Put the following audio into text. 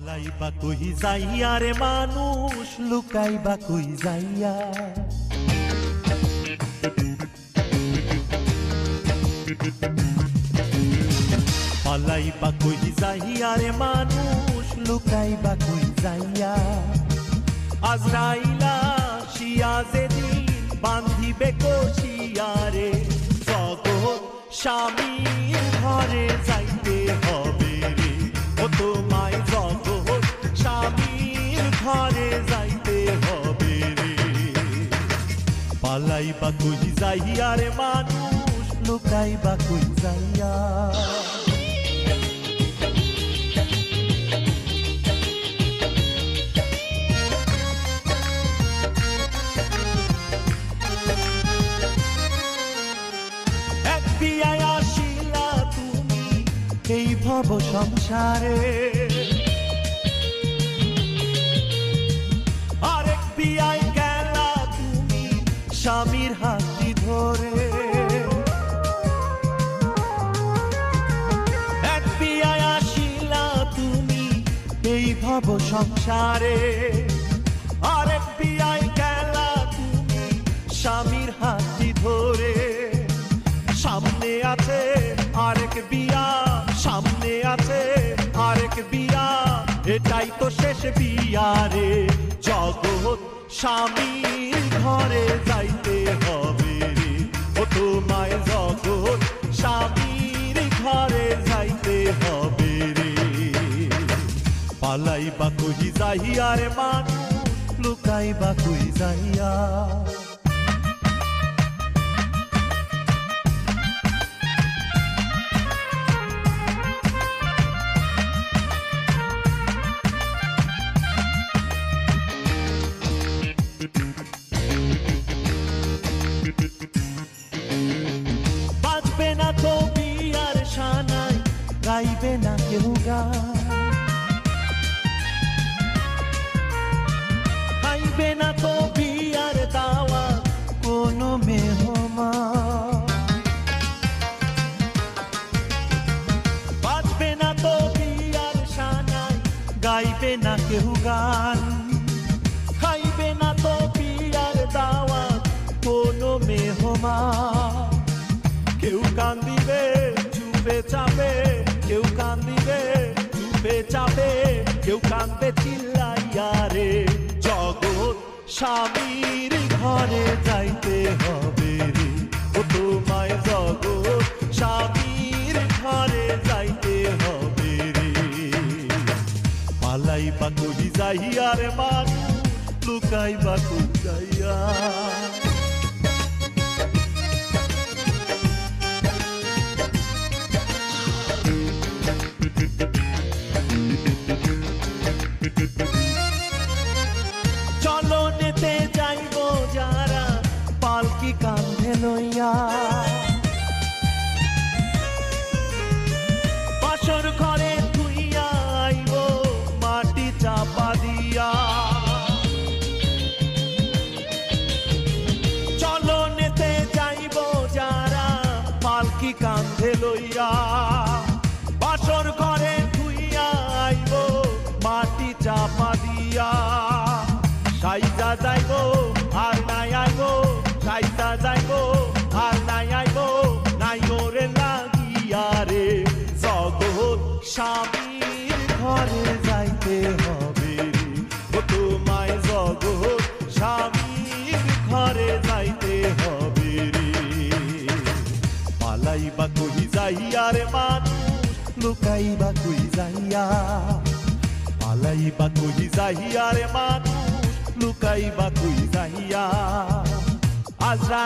পালাইবা কই যাইয়া রে মানুষ লুকাইবা কই যাইয়া পালাইবা কই যাইয়া রে মানুষ লুকাইবা কই যাইয়া আজরাইলা শিয়া যেদিন বান্ধিবে কষিয়া রে জগৎ স্বামীর ঘরে যাইতে হবে রে ও তোমায় জগৎ স্বামীর ঘরে যাইতে হবে রে পালাইবা কই যাইয়া রে মানুষ লুকাইবা কই যাইয়া এই ভব সংসারে আরেক বিয়াই গেলা তুমি স্বামীর হাতটি ধরে এক বিয়াই আসিলা তুমি এই ভব সংসারে আরেক বিয়াই গেলা তুমি স্বামীর হাতটি ধরে সামনে আছে আরেক বিয়া সামনে আছে আরেক বিয়া এটাই তো শেষ বিয়া রে জগৎ স্বামীর ঘরে যাইতে হবে রে ও তোমায় জগৎ স্বামীর ঘরে যাইতে হবে রে পালাইবা কই যাইয়া রে মানুষ লুকাইবা কই যাইয়া বাজবে না তো বিয়ার শানাই গাইবে না কেউ গান খাইবে না তো বিয়ার দাওয়াত কোনো মেহমান বাজবে না তো বিয়ার শানাই গাইবে না কেউ গান খাইবে না তো বিয়ার দাওয়াত কোনো মেহমান কেউ কান্দিবে চুপে চাপে কেউ কান্দিবে চুপে চাপে কেউ কান্দে চিল্লাইয়া রে জগৎ স্বামীর ঘরে যাইতে হবে রে ও তোমায় জগৎ স্বামীর ঘরে যাইতে হবে রে পালাইবা কই যাইয়া রে মানুষ লুকাইবা কই যাইয়া চলনেতে যাইব যারা পালকি কাঁধে লইয়া বাসর ঘরে ধুইয়া আইব মাটি চাপা দিয়া চলনেতে যাইব যারা পালকি কাঁধে লইয়া বাসর ঘরে ধুইয়া আইব মাটি চাপা দিয়া সাইজা যাইব আর নাই আইব সাইজা যাইব আর নাই আইব নাই ওরে লাগিয়া রে জগৎ স্বামীর ঘরে যাইতে হবে রে ও তোমায় জগৎ স্বামীর ঘরে যাইতে হবে রে পালাইবা কই যাইয়া রে মানুষ লুকাইবা কই যাইয়া পালাইবা কই যাইয়া রে মানুষ লুকাইবা কই যাইয়া আজরাইল